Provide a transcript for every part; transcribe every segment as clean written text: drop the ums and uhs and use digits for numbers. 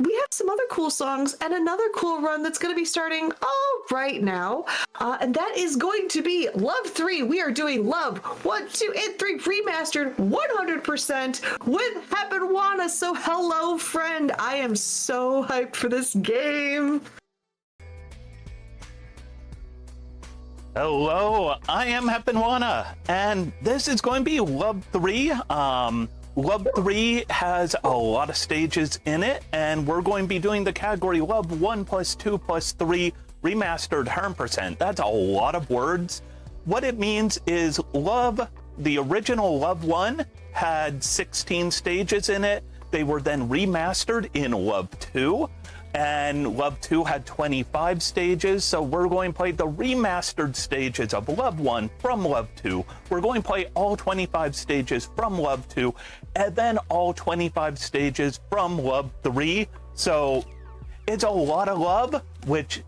we have some other cool songs and another cool run that's going to be starting right now. And that is going to be Love 3. We are doing Love 1, 2, and 3 Remastered 100% with Happen-Wana. So hello, friend. I am so hyped for this game. Hello, I am Happen-Wana, and this is going to be Love 3. Love 3 has a lot of stages in it, and we're going to be doing the category Love 1+2+3 Remastered 100%. That's a lot of words. What it means is Love, the original Love 1, had 16 stages in it. They were then remastered in Love 2. And Love 2 had 25 stages, so we're going to play the remastered stages of Love 1 from Love 2. We're going to play all 25 stages from Love 2, and then all 25 stages from Love 3. So it's a lot of love, which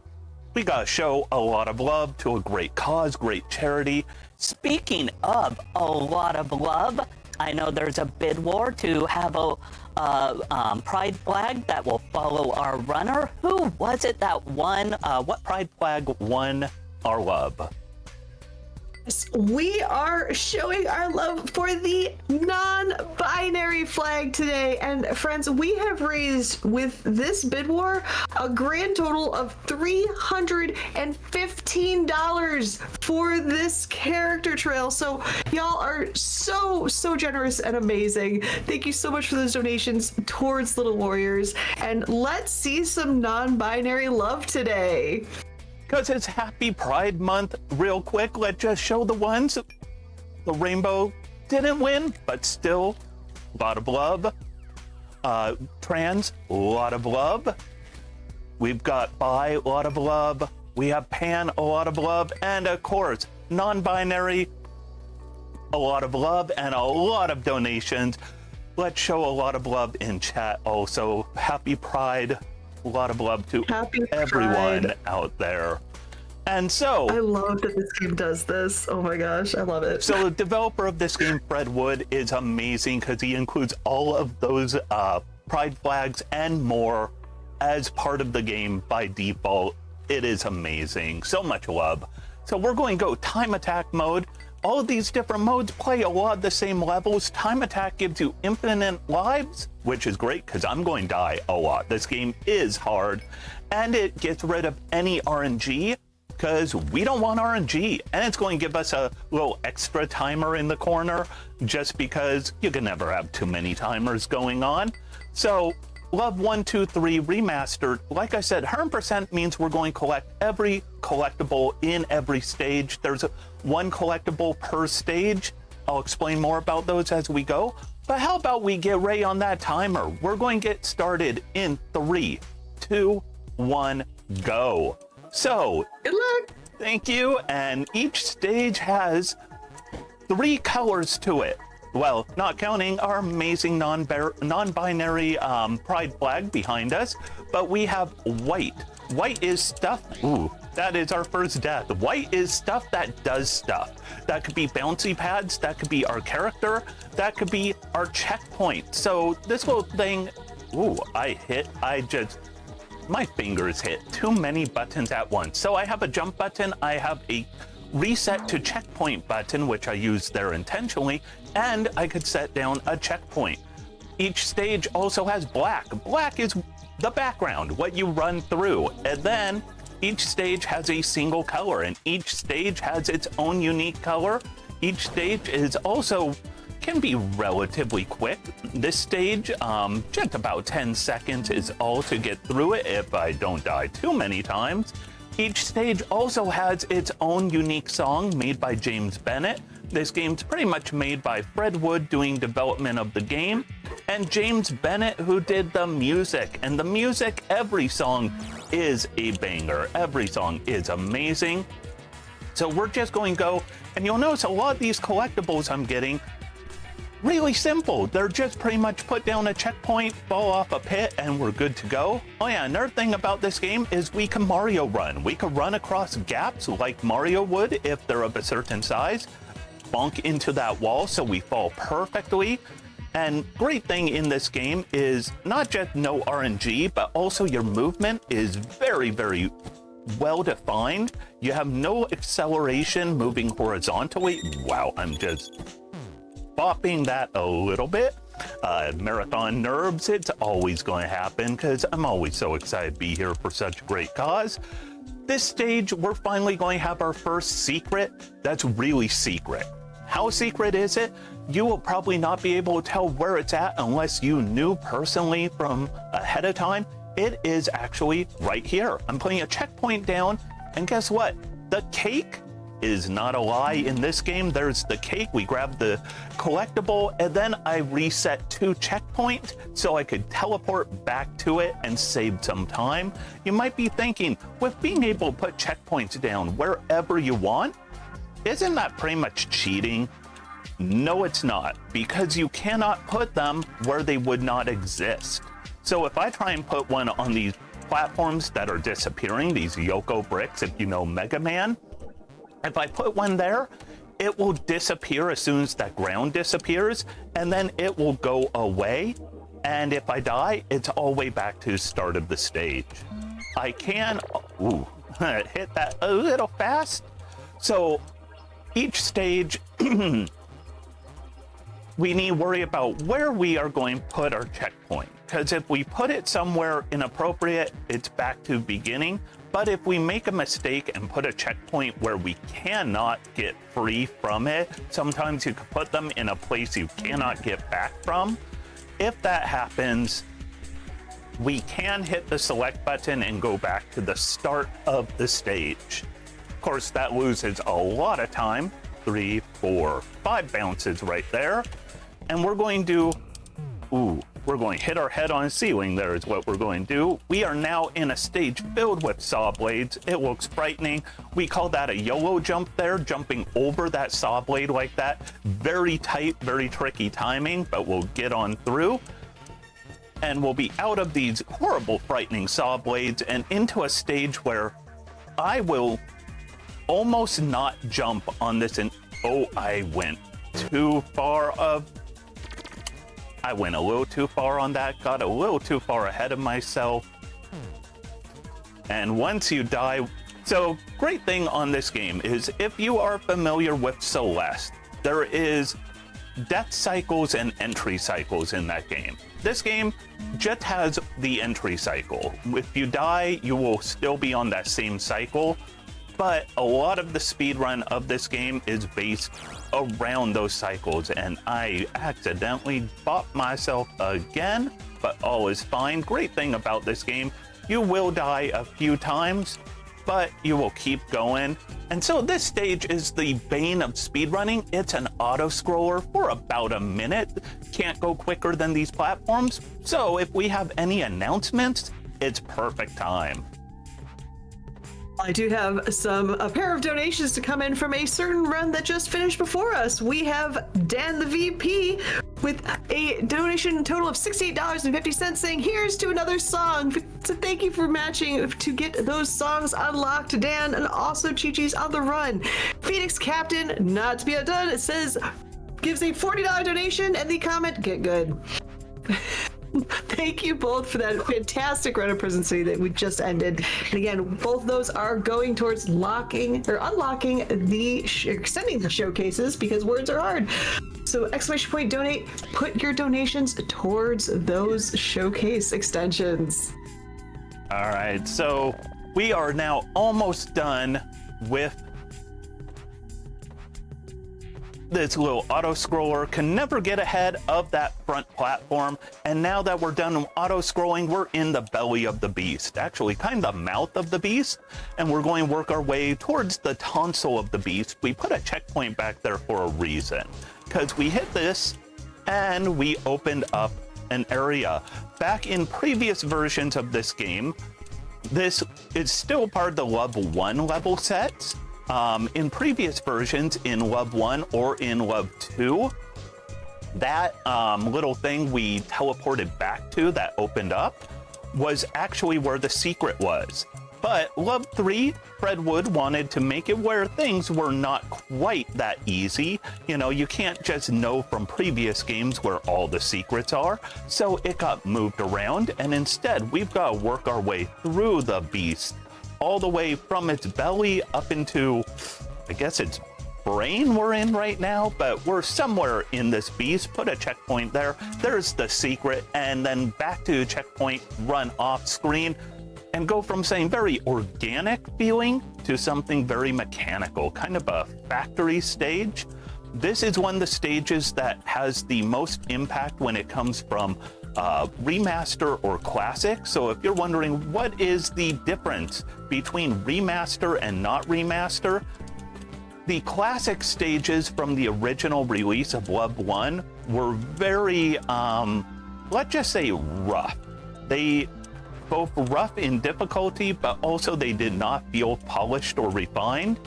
we gotta show a lot of love to a great cause, great charity. Speaking of a lot of love, I know there's a bid war to have a pride flag that will follow our runner. Who was it that won? What pride flag won our love? We are showing our love for the non-binary flag today. And friends, we have raised with this bid war a grand total of $315 for this character trail. So y'all are so generous and amazing. Thank you so much for those donations towards Little Warriors. And let's see some non-binary love today. Because it's Happy Pride Month, real quick, let's just show the ones. The rainbow didn't win, but still, a lot of love. Trans, a lot of love. We've got bi, a lot of love. We have pan, a lot of love. And of course, non-binary, a lot of love and a lot of donations. Let's show a lot of love in chat also. Happy Pride. A lot of love to everyone out there. And so I love that this game does this. Oh my gosh, I love it. So the developer of this game, Fred Wood, is amazing because he includes all of those pride flags and more as part of the game by default. It is amazing. So much love. So we're going to go time attack mode. All of these different modes play a lot of the same levels. Time attack gives you infinite lives, which is great because I'm going to die a lot. This game is hard, and it gets rid of any RNG because we don't want RNG, and it's going to give us a little extra timer in the corner just because you can never have too many timers going on. So Love 1, 2, 3 Remastered, like I said, 100% means we're going to collect every collectible in every stage. There's one collectible per stage. I'll explain more about those as we go. But how about we get right on that timer? We're going to get started in 3, 2, 1, go. So, good luck. Thank you. And each stage has 3 colors to it. Well, not counting our amazing non-binary pride flag behind us, but we have white. White is stuff. Ooh, that is our first death. White is stuff that does stuff. That could be bouncy pads. That could be our character. That could be our checkpoint. So this little thing, ooh, my fingers hit too many buttons at once. So I have a jump button. I have a reset to checkpoint button, which I use there intentionally, and I could set down a checkpoint. Each stage also has black. Black is the background, what you run through, and then each stage has a single color, and each stage has its own unique color. Each stage is also can be relatively quick. This stage, just about 10 seconds is all to get through it if I don't die too many times. Each stage also has its own unique song made by James Bennett. This game's pretty much made by Fred Wood doing development of the game, and James Bennett who did the music. And the music, every song is a banger. Every song is amazing. So we're just going to go, and you'll notice a lot of these collectibles I'm getting really simple. They're just pretty much put down a checkpoint, fall off a pit, and we're good to go. Oh yeah, another thing about this game is we can Mario run. We can run across gaps like Mario would if they're of a certain size, bonk into that wall so we fall perfectly. And great thing in this game is not just no RNG, but also your movement is very, very well defined. You have no acceleration moving horizontally. Wow, I'm just bopping that a little bit. Marathon nerves, it's always going to happen because I'm always so excited to be here for such a great cause. This stage, we're finally going to have our first secret that's really secret. How secret is it? You will probably not be able to tell where it's at unless you knew personally from ahead of time. It is actually right here. I'm putting a checkpoint down, and guess what? The cake is not a lie in this game. There's the cake. We grab the collectible, and then I reset to checkpoint so I could teleport back to it and save some time. You might be thinking, with being able to put checkpoints down wherever you want, isn't that pretty much cheating? No, it's not, because you cannot put them where they would not exist. So if I try and put one on these platforms that are disappearing, these Yoko bricks, if you know Mega Man, if I put one there, it will disappear as soon as that ground disappears, and then it will go away. And if I die, it's all the way back to the start of the stage. I can, hit that a little fast. So each stage, we need to worry about where we are going to put our checkpoint. Because if we put it somewhere inappropriate, it's back to beginning. But if we make a mistake and put a checkpoint where we cannot get free from it, sometimes you can put them in a place you cannot get back from. If that happens, we can hit the select button and go back to the start of the stage. Of course, that loses a lot of time. 3, 4, 5 bounces right there. And we're going to, we're going to hit our head on a ceiling. There is what we're going to do. We are now in a stage filled with saw blades. It looks frightening. We call that a YOLO jump there, jumping over that saw blade like that. Very tight, very tricky timing, but we'll get on through. And we'll be out of these horrible, frightening saw blades and into a stage where I will almost not jump on this. And I went too far I went a little too far on that, got a little too far ahead of myself. And once you die, so great thing on this game is if you are familiar with Celeste, there is death cycles and entry cycles in that game. This game just has the entry cycle. If you die, you will still be on that same cycle. But a lot of the speedrun of this game is based around those cycles, and I accidentally bopped myself again, but all is fine. Great thing about this game, you will die a few times, but you will keep going. And so this stage is the bane of speedrunning. It's an auto-scroller for about a minute. Can't go quicker than these platforms. So if we have any announcements, it's perfect time. I do have a pair of donations to come in from a certain run that just finished before us. We have Dan the VP with a donation total of $68.50 saying, here's to another song. So thank you for matching to get those songs unlocked, Dan, and also Chi-Chi's on the run. Phoenix Captain, not to be outdone, it says, gives a $40 donation and the comment, get good. Thank you both for that fantastic run of Prison City that we just ended. And again, both of those are going towards unlocking the extending the showcases because words are hard. So ! Donate, put your donations towards those showcase extensions. All right, so we are now almost done with this little auto scroller. Can never get ahead of that front platform. And now that we're done auto scrolling, we're in the belly of the beast, actually kind of the mouth of the beast. And we're going to work our way towards the tonsil of the beast. We put a checkpoint back there for a reason, because we hit this and we opened up an area. Back in previous versions of this game, this is still part of the level 1 level sets. In previous versions, in Love 1 or in Love 2, that little thing we teleported back to that opened up was actually where the secret was. But Love 3, Fred Wood wanted to make it where things were not quite that easy. You know, you can't just know from previous games where all the secrets are. So it got moved around, and instead we've got to work our way through the beast, all the way from its belly up into, I guess its brain we're in right now, but we're somewhere in this beast. Put a checkpoint there. There's the secret, and then back to checkpoint, run off screen, and go from saying very organic feeling to something very mechanical, kind of a factory stage. This is one of the stages that has the most impact when it comes from remaster or classic. So if you're wondering what is the difference between remaster and not remaster, the classic stages from the original release of Love 1 were very, let's just say rough. They both rough in difficulty, but also they did not feel polished or refined.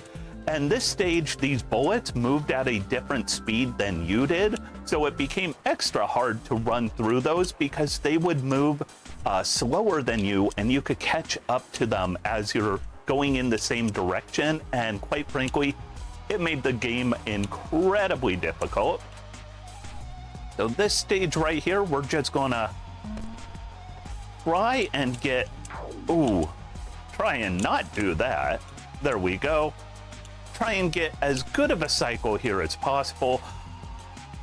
And this stage, these bullets moved at a different speed than you did, so it became extra hard to run through those because they would move slower than you, and you could catch up to them as you're going in the same direction. And quite frankly, it made the game incredibly difficult. So this stage right here, we're just gonna try and get, try and not do that. There we go. Try and get as good of a cycle here as possible.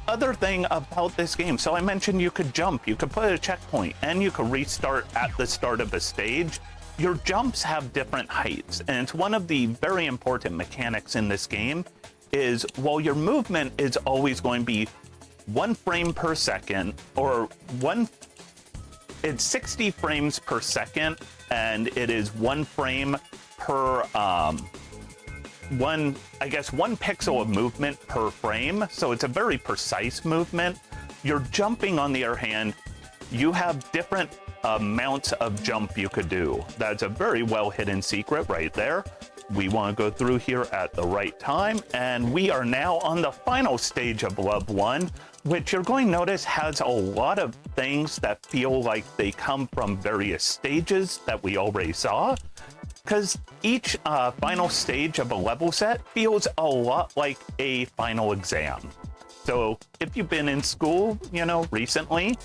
Other thing about this game, so I mentioned you could jump, you could put a checkpoint, and you could restart at the start of a stage. Your jumps have different heights, and it's one of the very important mechanics in this game is while your movement is always going to be 1 frame per second, or it's 60 frames per second, and it is 1 frame per one pixel of movement per frame. So it's a very precise movement. You're jumping, on the other hand, you have different amounts of jump you could do. That's a very well hidden secret right there. We want to go through here at the right time, and we are now on the final stage of Love 1, which you're going to notice has a lot of things that feel like they come from various stages that we already saw, because each final stage of a level set feels a lot like a final exam. So if you've been in school, recently,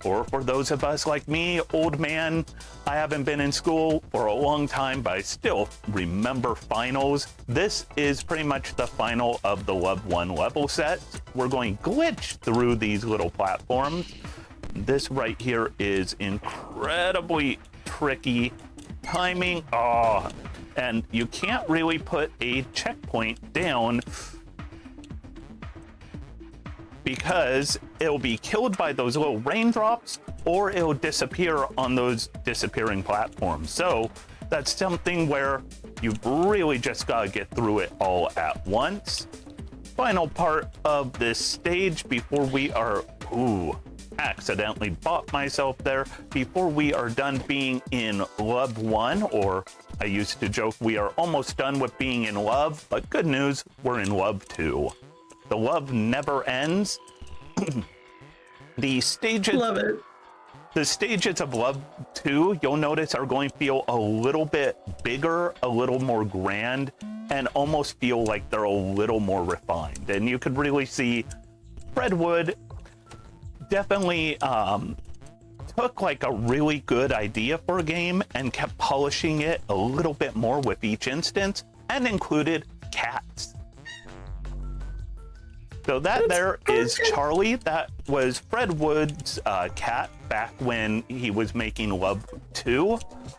or for those of us like me, old man, I haven't been in school for a long time, but I still remember finals. This is pretty much the final of the Love 1 level set. We're going glitch through these little platforms. This right here is incredibly tricky. Timing, and you can't really put a checkpoint down because it'll be killed by those little raindrops, or it'll disappear on those disappearing platforms. So that's something where you've really just got to get through it all at once. Final part of this stage before we are, accidentally bought myself there, before we are done being in Love 1, or I used to joke we are almost done with being in love, but good news, we're in Love 2. The love never ends. The stages, Love it. The stages of Love 2, you'll notice, are going to feel a little bit bigger, a little more grand, and almost feel like they're a little more refined. And you could really see Fred Wood definitely took like a really good idea for a game and kept polishing it a little bit more with each instance, and included cats. So that there is Charlie. That was Fred Wood's cat back when he was making Love 2.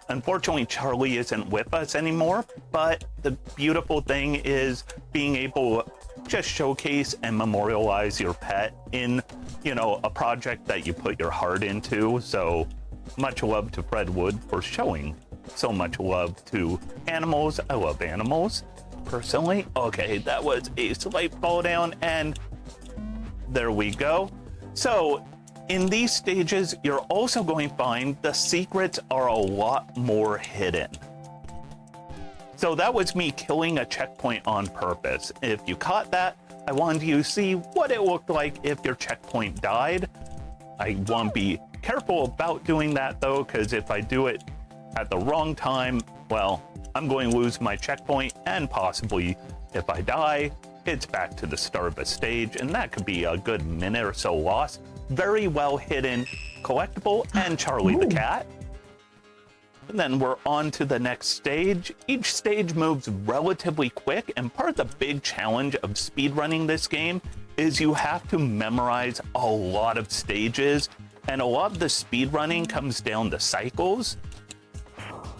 Unfortunately, Charlie isn't with us anymore, but the beautiful thing is being able to just showcase and memorialize your pet in, a project that you put your heart into. So much love to Fred Wood for showing so much love to animals. I love animals. Personally. Okay, that was a slight fall down, and there we go. So in these stages, you're also going to find the secrets are a lot more hidden. So that was me killing a checkpoint on purpose. If you caught that, I wanted you to see what it looked like if your checkpoint died. I want to be careful about doing that though, because if I do it at the wrong time, well, I'm going to lose my checkpoint, and possibly, if I die, it's back to the start of a stage, and that could be a good minute or so lost. Very well hidden collectible, and Charlie the cat. And then we're on to the next stage. Each stage moves relatively quick, and part of the big challenge of speedrunning this game is you have to memorize a lot of stages, and a lot of the speedrunning comes down to cycles.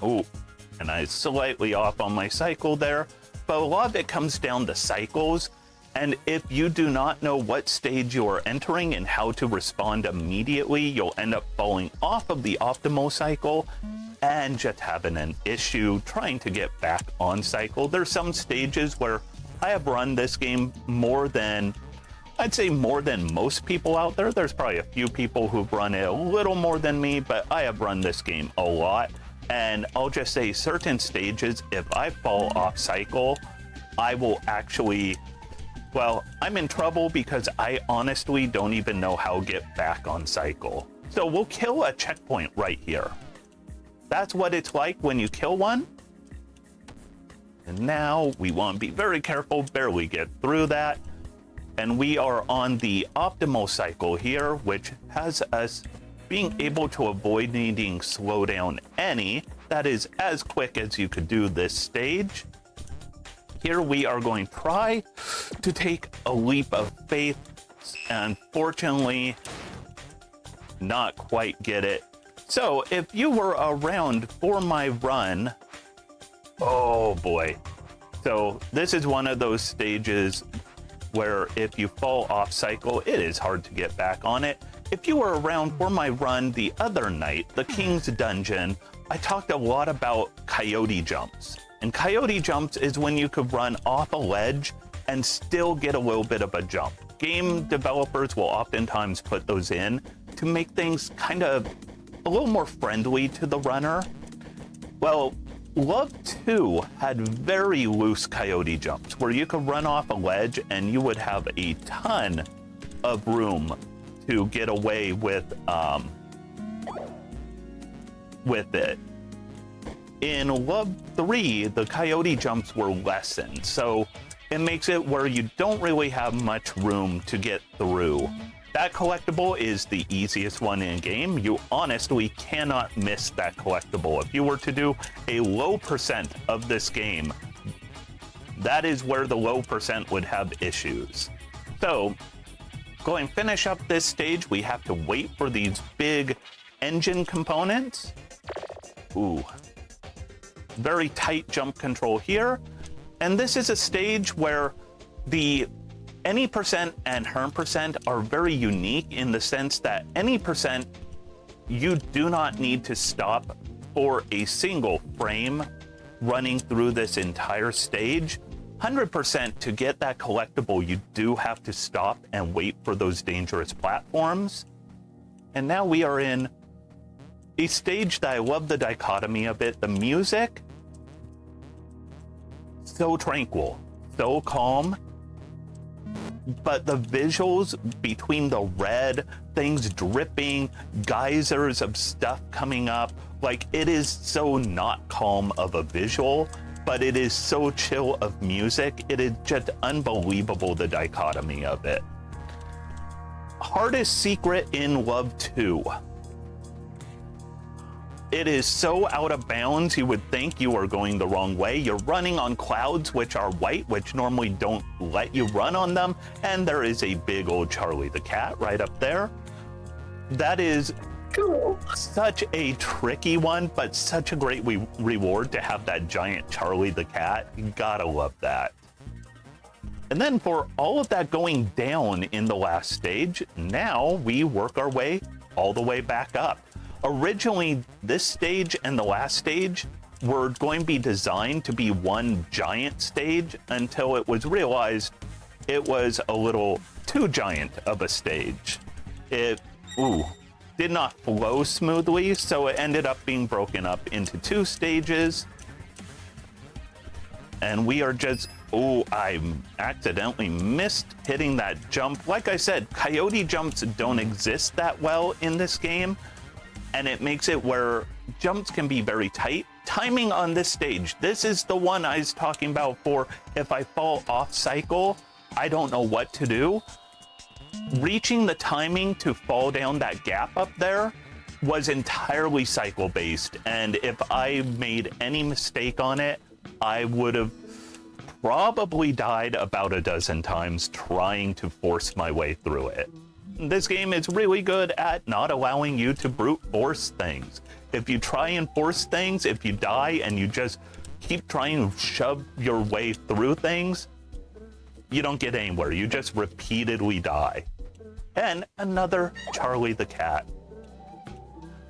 Oh, and I was slightly off on my cycle there, but a lot of it comes down to cycles, and if you do not know what stage you are entering and how to respond immediately, you'll end up falling off of the optimal cycle and just having an issue trying to get back on cycle. There's some stages where I have run this game more than, I'd say more than most people out there. There's probably a few people who've run it a little more than me, but I have run this game a lot. And I'll just say certain stages, if I fall off cycle, I will actually, well, I'm in trouble because I honestly don't even know how to get back on cycle. So we'll kill a checkpoint right here. That's what it's like when you kill one. And now we want to be very careful, barely get through that. And we are on the optimal cycle here, which has us being able to avoid needing slow down any. That is as quick as you could do this stage. Here we are going to try to take a leap of faith. Unfortunately, not quite get it. So if you were around for my run, oh boy. So this is one of those stages where if you fall off cycle, it is hard to get back on it. If you were around for my run the other night, the King's Dungeon, I talked a lot about coyote jumps. And coyote jumps is when you could run off a ledge and still get a little bit of a jump. Game developers will oftentimes put those in to make things kind of a little more friendly to the runner. Well, Love 2 had very loose coyote jumps where you could run off a ledge and you would have a ton of room to get away with it. In Love 3, the coyote jumps were lessened, so it makes it where you don't really have much room to get through. That collectible is the easiest one in game. You honestly cannot miss that collectible. If you were to do a low percent of this game, that is where the low percent would have issues. So, going to finish up this stage, we have to wait for these big engine components. Ooh. Very tight jump control here. And this is a stage where the any percent and herm percent are very unique in the sense that any percent, you do not need to stop for a single frame running through this entire stage. 100% to get that collectible, you do have to stop and wait for those dangerous platforms. And now we are in a stage that I love the dichotomy of it. The music, so tranquil, so calm. But the visuals between the red, things dripping, geysers of stuff coming up, like it is so not calm of a visual, but it is so chill of music. It is just unbelievable, the dichotomy of it. Hardest secret in Love 2. It is so out of bounds, you would think you are going the wrong way. You're running on clouds, which are white, which normally don't let you run on them. And there is a big old Charlie the cat right up there. That is cool. Such a tricky one, but such a great reward to have that giant Charlie the cat. You gotta love that. And then for all of that going down in the last stage, now we work our way all the way back up. Originally, this stage and the last stage were going to be designed to be one giant stage until it was realized it was a little too giant of a stage. It did not flow smoothly, so it ended up being broken up into two stages. And we are just, I accidentally missed hitting that jump. Like I said, coyote jumps don't exist that well in this game. And it makes it where jumps can be very tight. Timing on this stage, this is the one I was talking about for if I fall off cycle, I don't know what to do. Reaching the timing to fall down that gap up there was entirely cycle based, and if I made any mistake on it, I would have probably died about a dozen times trying to force my way through it. This game is really good at not allowing you to brute force things. If you try and force things, if you die and you just keep trying to shove your way through things, you don't get anywhere. You just repeatedly die. And another Charlie the Cat.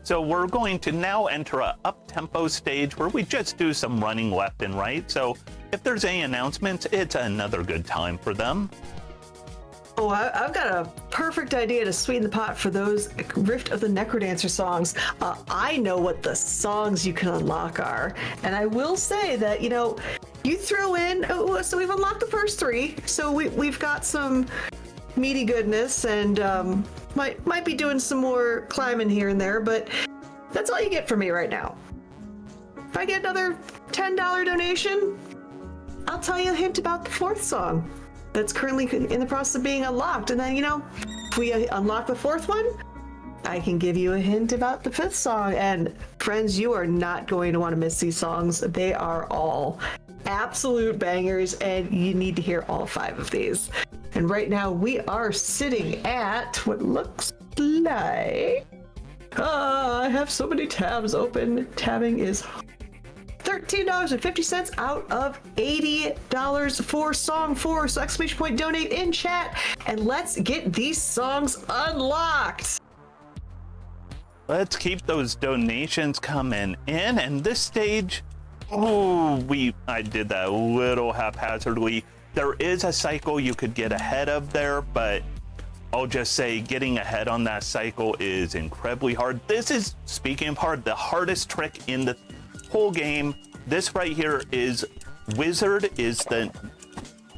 So we're going to now enter a up-tempo stage where we just do some running left and right. So if there's any announcements, it's another good time for them. Oh, I've got a perfect idea to sweeten the pot for those Rift of the Necrodancer songs. I know what the songs you can unlock are. And I will say that, you know, you throw in, so we've unlocked the first 3. So we've got some meaty goodness, and might be doing some more climbing here and there, but that's all you get from me right now. If I get another $10 donation, I'll tell you a hint about the 4th song that's currently in the process of being unlocked. And then, you know, if we unlock the 4th one, I can give you a hint about the 5th song. And friends, you are not going to want to miss these songs. They are all absolute bangers, and you need to hear all 5 of these. And right now we are sitting at what looks like... I have so many tabs open. Tabbing is $13.50 out of $80 for song 4. So exclamation point donate in chat, and let's get these songs unlocked. Let's keep those donations coming in. And this stage, I did that a little haphazardly. There is a cycle you could get ahead of there, but I'll just say getting ahead on that cycle is incredibly hard. This is, speaking of hard, the hardest trick in the whole game. This right here is Wizard is the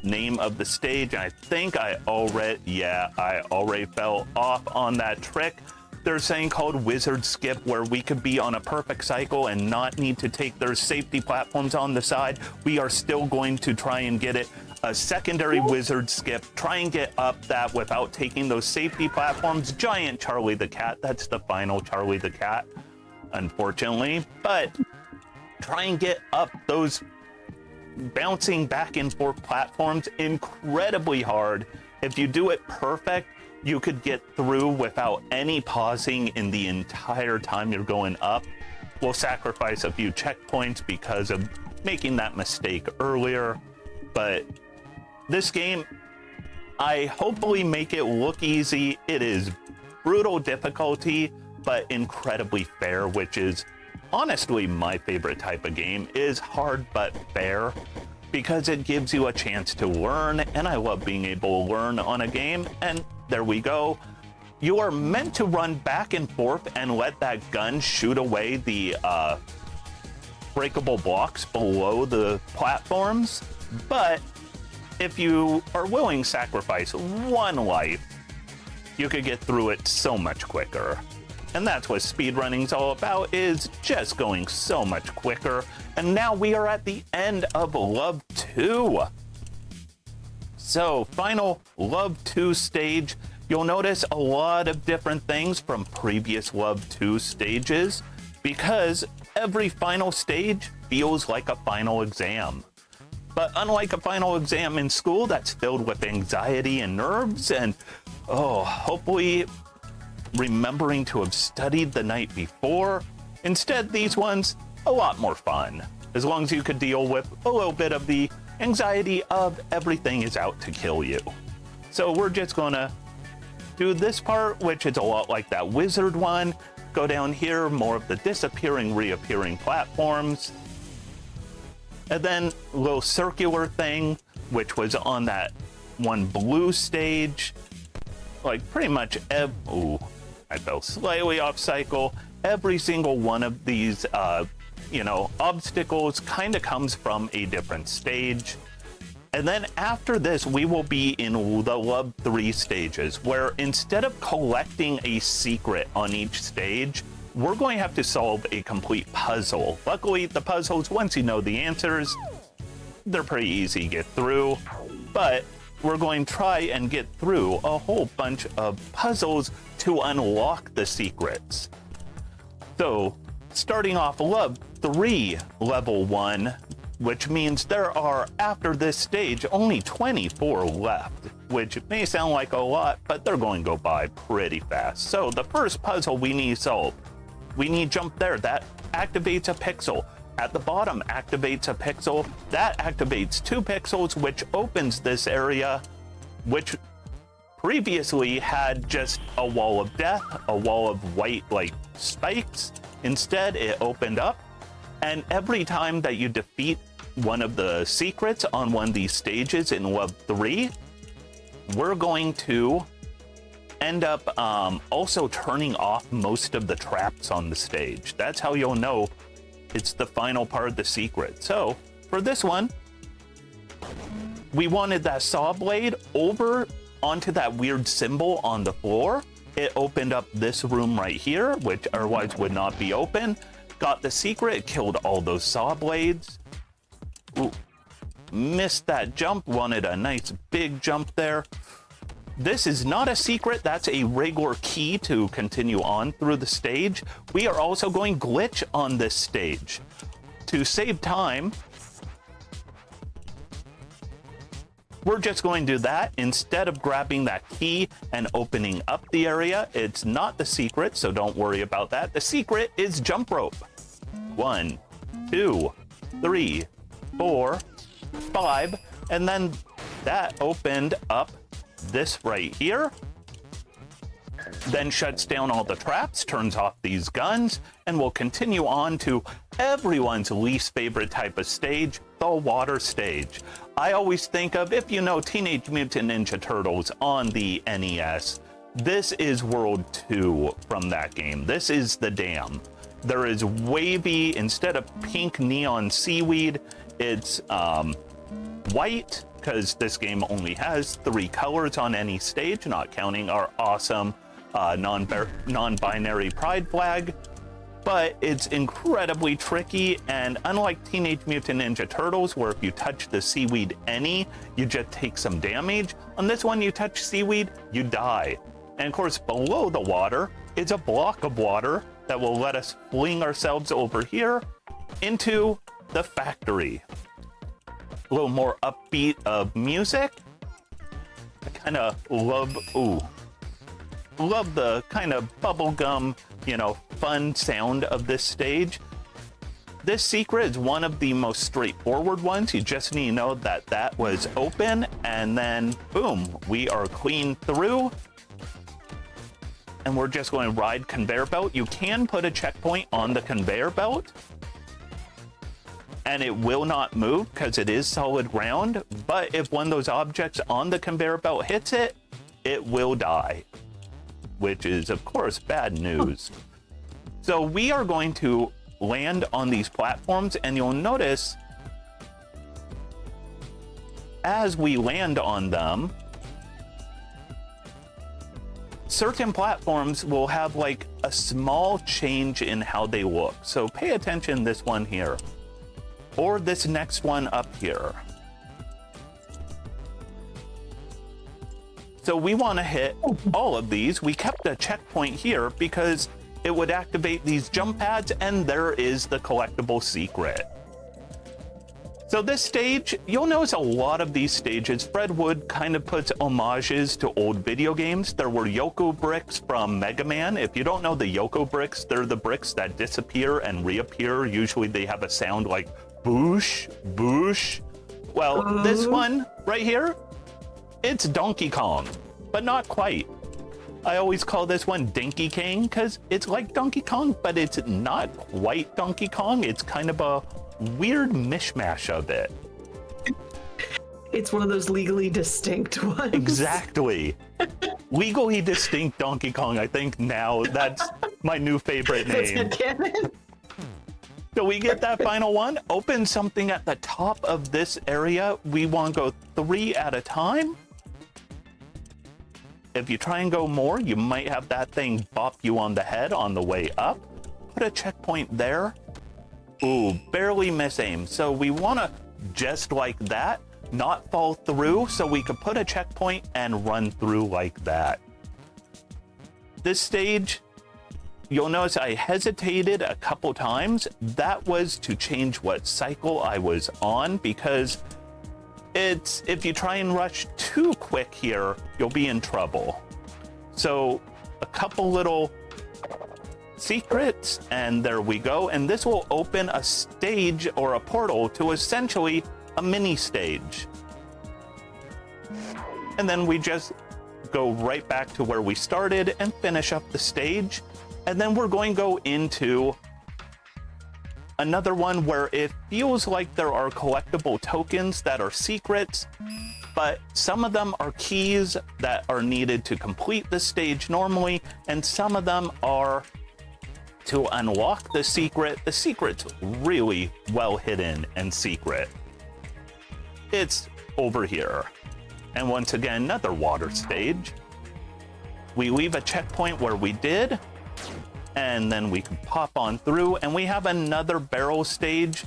name of the stage. I think I already fell off on that trick. There's saying called Wizard Skip, where we could be on a perfect cycle and not need to take their safety platforms on the side. We are still going to try and get it a secondary Wizard Skip, try and get up that without taking those safety platforms. Giant Charlie the Cat, that's the final Charlie the Cat, unfortunately. But try and get up those bouncing back and forth platforms, incredibly hard. If you do it perfect, you could get through without any pausing in the entire time you're going up. We'll sacrifice a few checkpoints because of making that mistake earlier, but this game, I hopefully make it look easy. It is brutal difficulty, but incredibly fair, which is honestly my favorite type of game, is hard but fair, because it gives you a chance to learn, and I love being able to learn on a game. And there we go. You are meant to run back and forth and let that gun shoot away the breakable blocks below the platforms, but if you are willing to sacrifice 1 life, you could get through it so much quicker. And that's what speedrunning's all about, is just going so much quicker. And now we are at the end of Love 2. So, final Love 2 stage. You'll notice a lot of different things from previous Love 2 stages, because every final stage feels like a final exam. But unlike a final exam in school that's filled with anxiety and nerves and, hopefully remembering to have studied the night before, instead these ones, a lot more fun. As long as you could deal with a little bit of the anxiety of everything is out to kill you. So we're just gonna do this part, which is a lot like that Wizard one. Go down here, more of the disappearing, reappearing platforms. And then a little circular thing, which was on that one blue stage. Like pretty much I fell slightly off cycle. Every single one of these, obstacles kind of comes from a different stage. And then after this, we will be in the Love 3 stages, where instead of collecting a secret on each stage, we're going to have to solve a complete puzzle. Luckily, the puzzles, once you know the answers, they're pretty easy to get through. But we're going to try and get through a whole bunch of puzzles to unlock the secrets. So, starting off Love 3 Level 1, which means there are, after this stage, only 24 left, which may sound like a lot, but they're going to go by pretty fast. So the first puzzle we need solved. We need jump there. That activates a pixel. At the bottom activates a pixel. That activates 2 pixels, which opens this area, which previously had just a wall of death, a wall of white, like, spikes. Instead, it opened up. And every time that you defeat one of the secrets on one of these stages in Love 3, we're going to end up also turning off most of the traps on the stage. That's how you'll know it's the final part of the secret. So, for this one, we wanted that saw blade over onto that weird symbol on the floor. It opened up this room right here, which otherwise would not be open. Got the secret, killed all those saw blades. Ooh, missed that jump, wanted a nice big jump there. This is not a secret, that's a regular key to continue on through the stage. We are also going glitch on this stage. To save time, we're just going to do that. Instead of grabbing that key and opening up the area, it's not the secret, so don't worry about that. The secret is jump rope. 1, 2, 3, 4, 5, and then that opened up this right here, then shuts down all the traps, turns off these guns, and we'll continue on to everyone's least favorite type of stage, the water stage. I always think of, if you know Teenage Mutant Ninja Turtles on the NES, this is World 2 from that game. This is the dam. There is wavy, instead of pink neon seaweed, it's white, because this game only has 3 colors on any stage, not counting our awesome non-binary pride flag. But it's incredibly tricky, and unlike Teenage Mutant Ninja Turtles, where if you touch the seaweed any, you just take some damage, on this one you touch seaweed, you die. And of course, below the water is a block of water that will let us fling ourselves over here into the factory. A little more upbeat of music. I kind of love the kind of bubblegum, you know, fun sound of this stage. This secret is one of the most straightforward ones. You just need to know that that was open, and then boom, we are clean through. And we're just going to ride conveyor belt. You can put a checkpoint on the conveyor belt, and it will not move because it is solid ground. But if one of those objects on the conveyor belt hits it, it will die, which is, of course, bad news. So we are going to land on these platforms, and you'll notice as we land on them, certain platforms will have like a small change in how they look. So pay attention to this one here, or this next one up here. So we want to hit all of these. We kept a checkpoint here because it would activate these jump pads, and there is the collectible secret. So this stage, you'll notice a lot of these stages, Fred Wood kind of puts homages to old video games. There were Yoko bricks from Mega Man. If you don't know the Yoko bricks, they're the bricks that disappear and reappear. Usually they have a sound like boosh, boosh. Well, this one right here, it's Donkey Kong, but not quite. I always call this one Dinky Kong because it's like Donkey Kong, but it's not quite Donkey Kong. It's kind of a weird mishmash of it. It's one of those legally distinct ones. Exactly. Legally distinct Donkey Kong. I think now that's my new favorite name. So we get that final one, open something at the top of this area. We want to go 3 at a time. If you try and go more, you might have that thing bop you on the head on the way up. put a checkpoint there. Ooh, barely miss aim. So we want to, just like that, not fall through, so we could put a checkpoint and run through like that. This stage, you'll notice I hesitated a couple times. That was to change what cycle I was on, because if you try and rush too quick here, you'll be in trouble. So a couple little secrets, and there we go. And this will open a stage or a portal to essentially a mini stage. And then we just go right back to where we started and finish up the stage. And then we're going to go into another one where it feels like there are collectible tokens that are secrets, but some of them are keys that are needed to complete the stage normally, and some of them are to unlock the secret. The secret's really well hidden and secret. It's over here. And once again, another water stage. We leave a checkpoint where we did, and then we can pop on through, and we have another barrel stage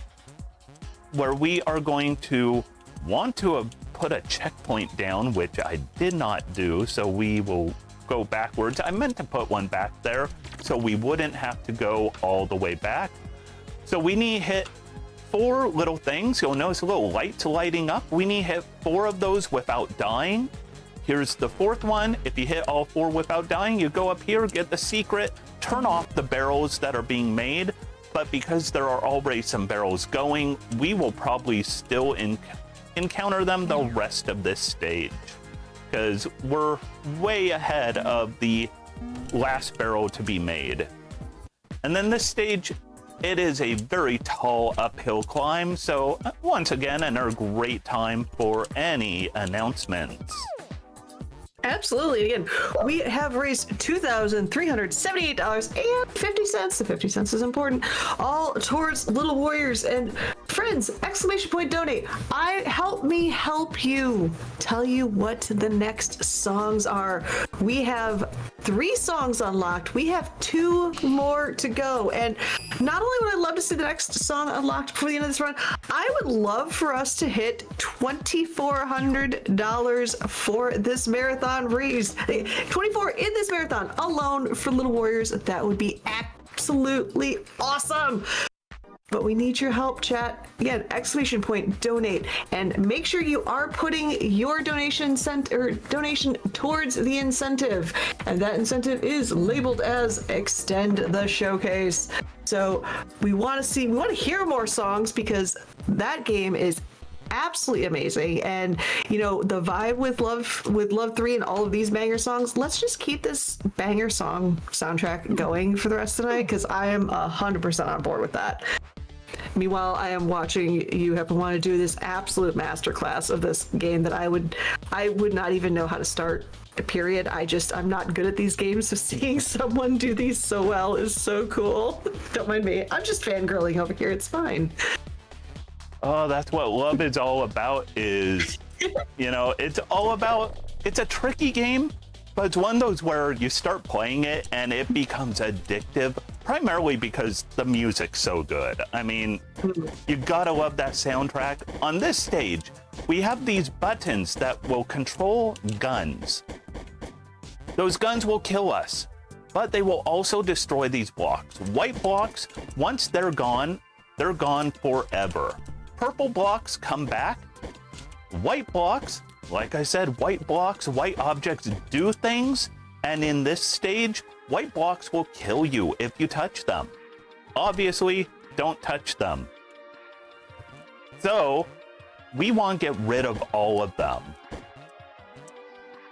where we are going to want to put a checkpoint down, which I did not do, so we will go backwards. I meant to put one back there so we wouldn't have to go all the way back. So we need to hit 4 little things. You'll notice a little lights lighting up. We need to hit 4 of those without dying. Here's the 4th one. If you hit all 4 without dying, you go up here, get the secret, turn off the barrels that are being made. But because there are already some barrels going, we will probably still encounter them the rest of this stage, because we're way ahead of the last barrel to be made. And then this stage, it is a very tall uphill climb, so once again, another great time for any announcements. Absolutely. Again, we have raised $2,378.50. The 50 cents is important. All towards Little Warriors. And friends, exclamation point donate. Help me help you tell you what the next songs are. We have 3 songs unlocked. We have 2 more to go. And not only would I love to see the next song unlocked before the end of this run, I would love for us to hit $2,400 for this marathon raised. 24 in this marathon alone for Little Warriors. That would be absolutely awesome. But we need your help, chat. Again, exclamation point donate, and make sure you are putting your donation towards the incentive, and that incentive is labeled as extend the showcase. So we want to hear more songs, because that game is absolutely amazing. And you know, the vibe with Love 3 and all of these banger songs, let's just keep this banger song soundtrack going for the rest of the night, because I am 100% on board with that. Meanwhile, I am watching you have to want to do this absolute masterclass of this game that I would not even know how to start, period. I'm not good at these games, so seeing someone do these so well is so cool. Don't mind me. I'm just fangirling over here. It's fine. Oh, that's what love is all about, is, you know, it's a tricky game, but it's one of those where you start playing it and it becomes addictive, primarily because the music's so good. I mean, you gotta love that soundtrack. On this stage, we have these buttons that will control guns. Those guns will kill us, but they will also destroy these blocks. White blocks, once they're gone forever. Purple blocks come back. White blocks, like I said, white objects do things, and in this stage, white blocks will kill you if you touch them. Obviously, don't touch them. So, we want to get rid of all of them.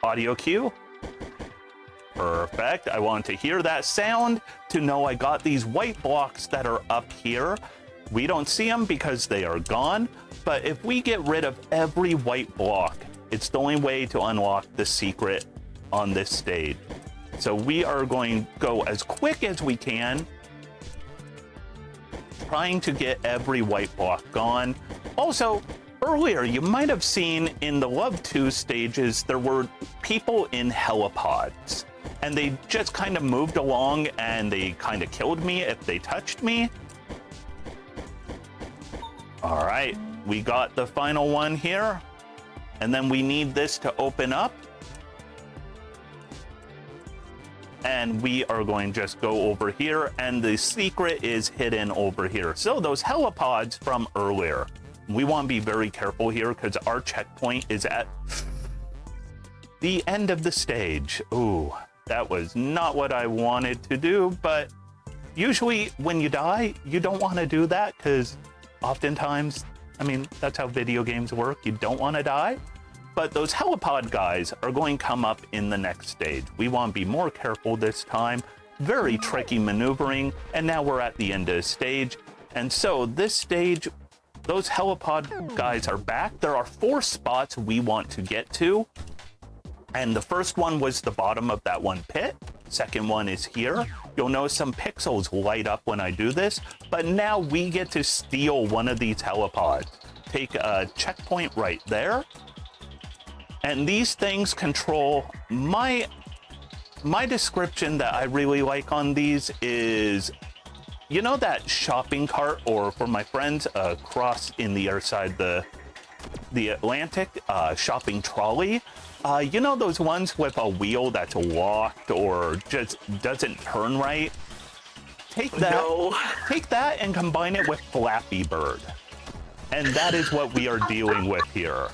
Audio cue. Perfect. I want to hear that sound to know I got these white blocks that are up here. We don't see them because they are gone, but if we get rid of every white block, it's the only way to unlock the secret on this stage. So we are going to go as quick as we can, trying to get every white block gone. Also, earlier, you might have seen in the Love 2 stages, there were people in helipods. and they just kind of moved along and they kind of killed me if they touched me. All right, we got the final one here, and then we need this to open up. And we are going to just go over here, and the secret is hidden over here. So those helipods from earlier, we want to be very careful here because our checkpoint is at the end of the stage. Ooh, that was not what I wanted to do, but usually when you die, you don't want to do that because oftentimes, I mean, that's how video games work. You don't want to die. But those helipod guys are going to come up in the next stage. We want to be more careful this time. Very tricky maneuvering. And now we're at the end of the stage. And so this stage, those helipod guys are back. There are 4 spots we want to get to. And the first one was the bottom of that one pit. Second one is here. You'll notice some pixels light up when I do this. But now we get to steal one of these helipods. Take a checkpoint right there. And these things control my description that I really like on these is, you know, that shopping cart, or for my friends across in the other side the Atlantic, shopping trolley. You know those ones with a wheel that's locked or just doesn't turn right? Take that and combine it with Flappy Bird. And that is what we are dealing with here.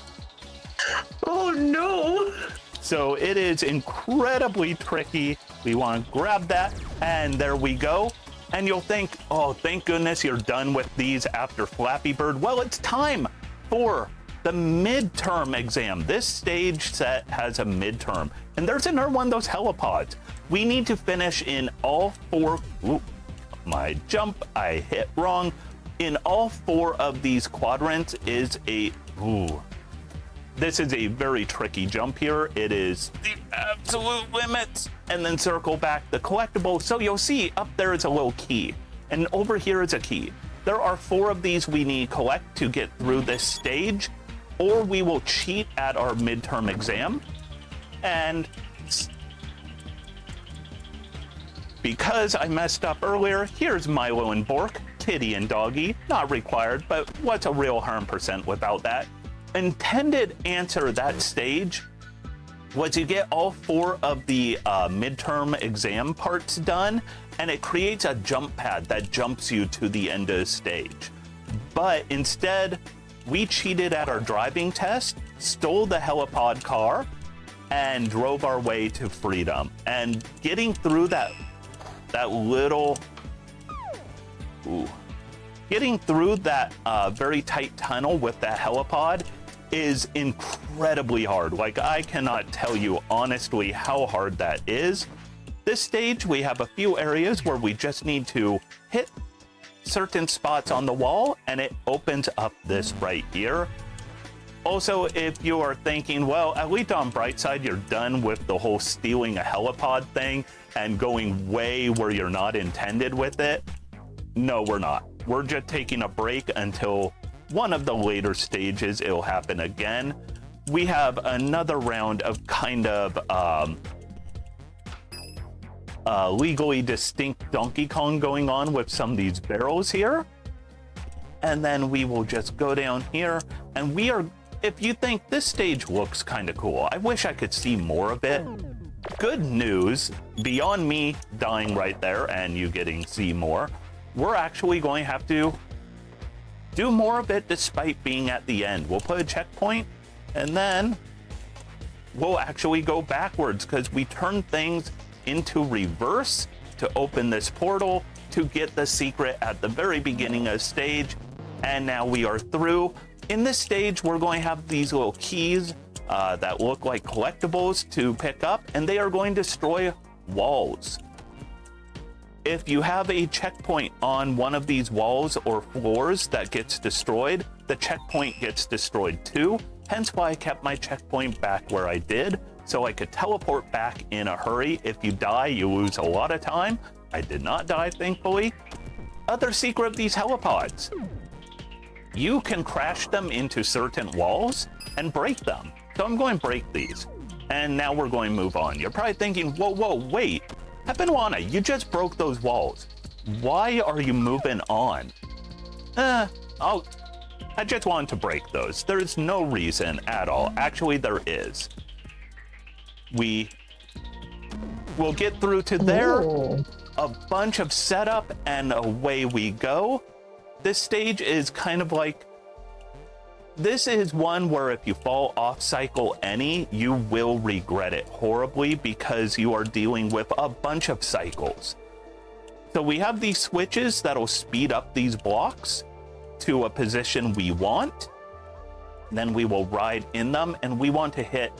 Oh no! So it is incredibly tricky. We want to grab that, and there we go. And you'll think, oh, thank goodness you're done with these after Flappy Bird. Well, it's time for the midterm exam. This stage set has a midterm, and there's another one of those helipods. We need to finish in all 4. Ooh, my jump, I hit wrong. In all 4 of these quadrants is a. Ooh. This is a very tricky jump here. It is the absolute limits. And then circle back the collectible. So you'll see up there is a little key. And over here is a key. There are 4 of these we need to collect to get through this stage. Or we will cheat at our midterm exam. And because I messed up earlier, here's Milo and Bork, Kitty and Doggy. Not required, but what's a real harm percent without that? Intended answer that stage was to get all 4 of the midterm exam parts done, and it creates a jump pad that jumps you to the end of the stage. But instead, we cheated at our driving test, stole the helipod car, and drove our way to freedom. And getting through that little... Ooh. Getting through that very tight tunnel with that helipod is incredibly hard. Like, I cannot tell you honestly how hard that is. This stage, we have a few areas where we just need to hit certain spots on the wall, and it opens up this right here. Also, if you are thinking, well, at least on Brightside, you're done with the whole stealing a helipod thing and going way where you're not intended with it. No, we're not. We're just taking a break until one of the later stages. It'll happen again. We have another round of kind of legally distinct Donkey Kong going on with some of these barrels here. And then we will just go down here, and we are, if you think this stage looks kind of cool, I wish I could see more of it. Good news, beyond me dying right there and you getting see more, we're actually going to have to do more of it despite being at the end. We'll put a checkpoint, and then we'll actually go backwards because we turn things into reverse to open this portal to get the secret at the very beginning of the stage. And now we are through. In this stage, we're going to have these little keys that look like collectibles to pick up, and they are going to destroy walls. If you have a checkpoint on one of these walls or floors that gets destroyed, the checkpoint gets destroyed too. Hence why I kept my checkpoint back where I did, so I could teleport back in a hurry. If you die, you lose a lot of time. I did not die, thankfully. Other secret of these helipods. You can crash them into certain walls and break them. So I'm going to break these. And now we're going to move on. You're probably thinking, whoa, wait. Heppenwana, you just broke those walls. Why are you moving on? I just wanted to break those. There's no reason at all. Actually, there is. We will get through to there. Ooh. A bunch of setup, and away we go. This stage is kind of like, this is one where if you fall off cycle any, you will regret it horribly because you are dealing with a bunch of cycles. So we have these switches that'll speed up these blocks to a position we want. Then we will ride in them, and we want to hit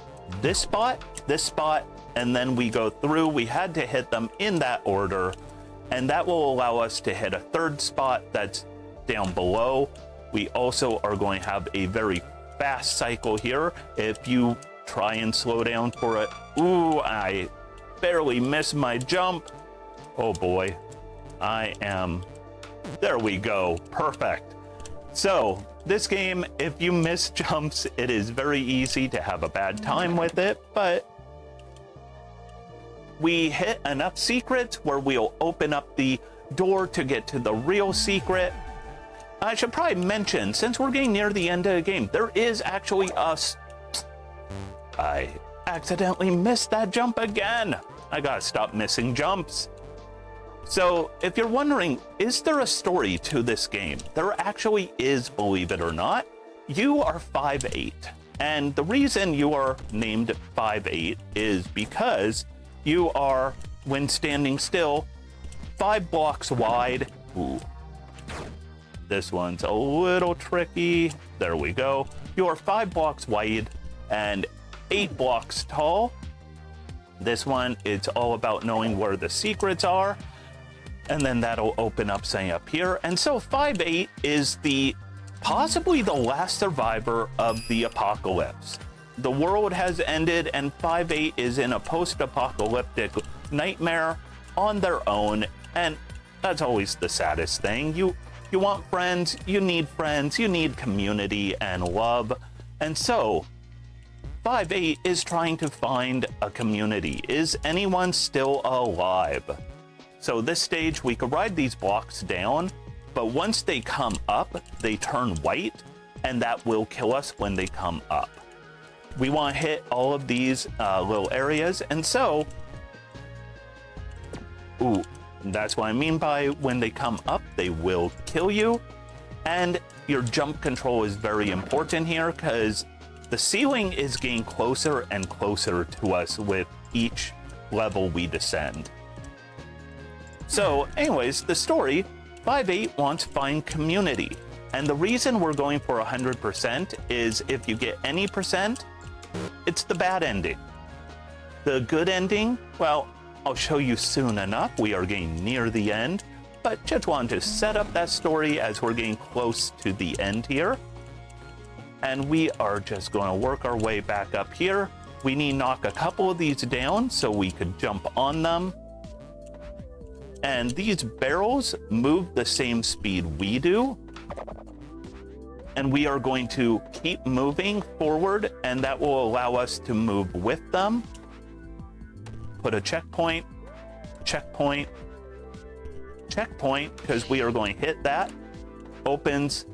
this spot, and then we go through. We had to hit them in that order, and that will allow us to hit a third spot that's down below. We also are going to have a very fast cycle here. If you try and slow down for it, ooh, I barely missed my jump. Oh boy, there we go, perfect. So this game, if you miss jumps, it is very easy to have a bad time with it, but we hit enough secrets where we'll open up the door to get to the real secret. I should probably mention, since we're getting near the end of the game, there is actually I accidentally missed that jump again. I gotta stop missing jumps. So if you're wondering, is there a story to this game? There actually is, believe it or not. You are 5'8", and the reason you are named 5'8" is because you are, when standing still, 5 blocks wide. Ooh. This one's a little tricky. There we go. You are 5 blocks wide and 8 blocks tall. This one, it's all about knowing where the secrets are. And then that'll open up saying up here. And so 5'8" is possibly the last survivor of the apocalypse. The world has ended, and 5'8" is in a post-apocalyptic nightmare on their own. And that's always the saddest thing. You want friends, you need community and love. And so 5'8" is trying to find a community. Is anyone still alive? So this stage, we could ride these blocks down, but once they come up, they turn white, and that will kill us when they come up. We want to hit all of these little areas, and so, ooh, that's what I mean by when they come up, they will kill you. And your jump control is very important here because the ceiling is getting closer and closer to us with each level we descend. So anyways, the story, 5'8" wants to find community. And the reason we're going for 100% is if you get any percent, it's the bad ending. The good ending, well, I'll show you soon enough. We are getting near the end, but just wanted to set up that story as we're getting close to the end here. And we are just going to work our way back up here. We need to knock a couple of these down so we could jump on them. And these barrels move the same speed we do. And we are going to keep moving forward, and that will allow us to move with them. Put a checkpoint, checkpoint, checkpoint, because we are going to hit that. Opens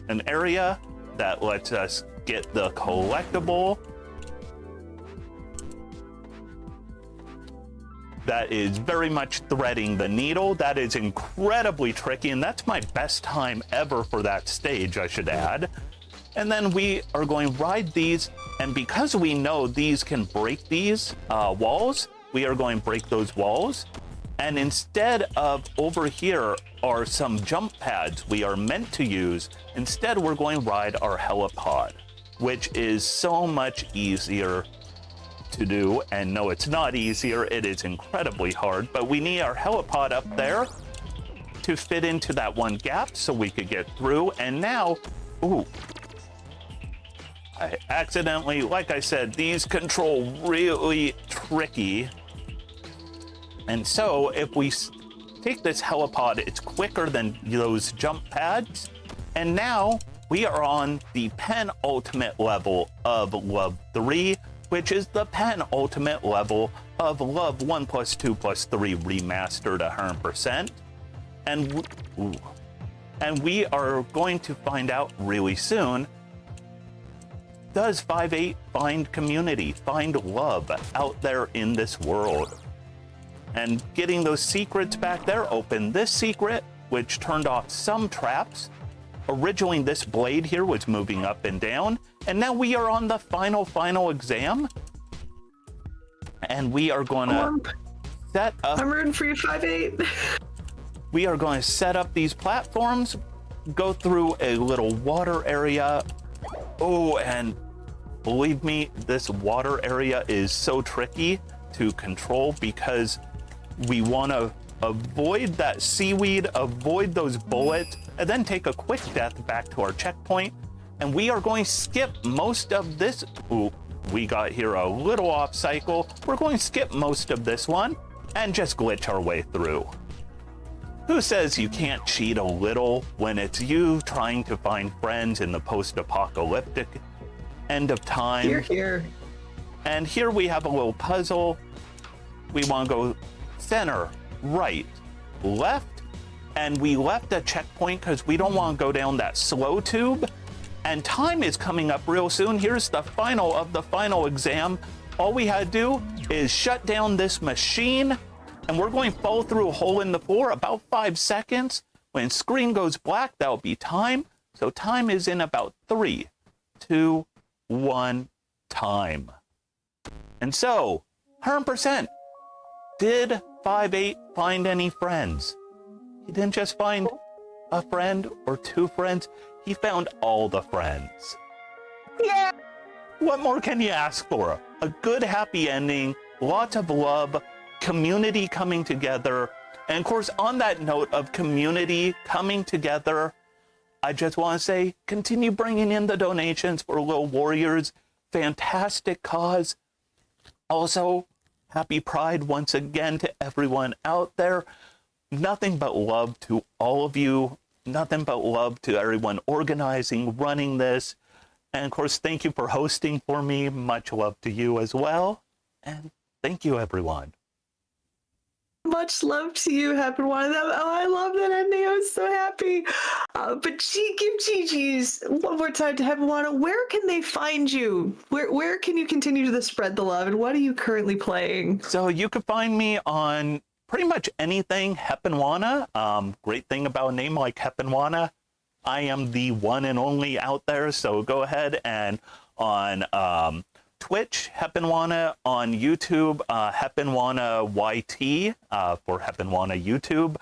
an area that lets us get the collectible. That is very much threading the needle. That is incredibly tricky, and that's my best time ever for that stage, I should add. And then we are going to ride these, and because we know these can break these walls, we are going to break those walls. And instead of over here are some jump pads we are meant to use, instead we're going to ride our helipod, which is so much easier to do. And no, it's not easier, it is incredibly hard, but we need our helipod up there to fit into that one gap so we could get through. And now, ooh, I accidentally, like I said, these control really tricky. And so if we take this helipod, it's quicker than those jump pads. And now we are on the penultimate level of Love 3. which is the penultimate level of Love 1+2+3 Remastered 100%. And we are going to find out really soon, does 5-8 find community, find love out there in this world? And getting those secrets back there, open this secret, which turned off some traps. Originally, this blade here was moving up and down, and now we are on the final exam. And we are going to set up... I'm rooting for you, 5-8. We are going to set up these platforms, go through a little water area. Oh, and believe me, this water area is so tricky to control because we want to avoid that seaweed, avoid those bullets, and then take a quick death back to our checkpoint. And we are going to skip most of this. Ooh, we got here a little off cycle. We're going to skip most of this one and just glitch our way through. Who says you can't cheat a little when it's you trying to find friends in the post-apocalyptic end of time? Here, here. And here we have a little puzzle. We want to go center, right, left, and we left a checkpoint because we don't want to go down that slow tube. And time is coming up real soon. Here's the final of the final exam. All we had to do is shut down this machine, and we're going to fall through a hole in the floor about 5 seconds. When screen goes black, that'll be time. So time is in about 3, 2, 1, time. And so, 100%. Did 5-8 find any friends? He didn't just find a friend or 2 friends. He found all the friends. Yeah. What more can you ask for? A good, happy ending, lots of love, community coming together. And of course, on that note of community coming together, I just want to say, continue bringing in the donations for Little Warriors. Fantastic cause. Also, happy Pride once again to everyone out there. Nothing but love to all of you. Nothing but love to everyone organizing, running this. And of course, thank you for hosting for me. Much love to you as well. And thank you, everyone. Much love to you, Happy One. Oh, I love that ending. I was so happy. But give Gigi's one more time to Happy One. Where can they find you? Where can you continue to spread the love? And what are you currently playing? So you can find me on pretty much anything Heppenwana. Great thing about a name like Heppenwana, I am the one and only out there. So go ahead and on Twitch, Heppenwana, on YouTube, Heppenwana YT for Heppenwana YouTube.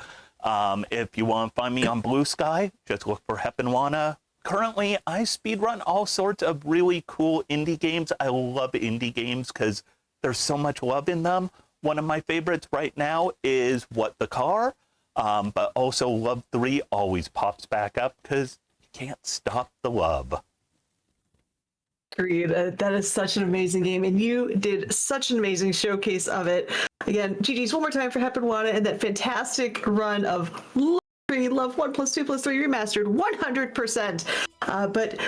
If you want to find me on Blue Sky, just look for Heppenwana. Currently, I speedrun all sorts of really cool indie games. I love indie games because there's so much love in them. One of my favorites right now is What the Car, but also Love 3 always pops back up because you can't stop the love. Agreed. That is such an amazing game, and you did such an amazing showcase of it. Again, GG's one more time for Heppenwana and that fantastic run of Love 1+2+3 Remastered 100%. But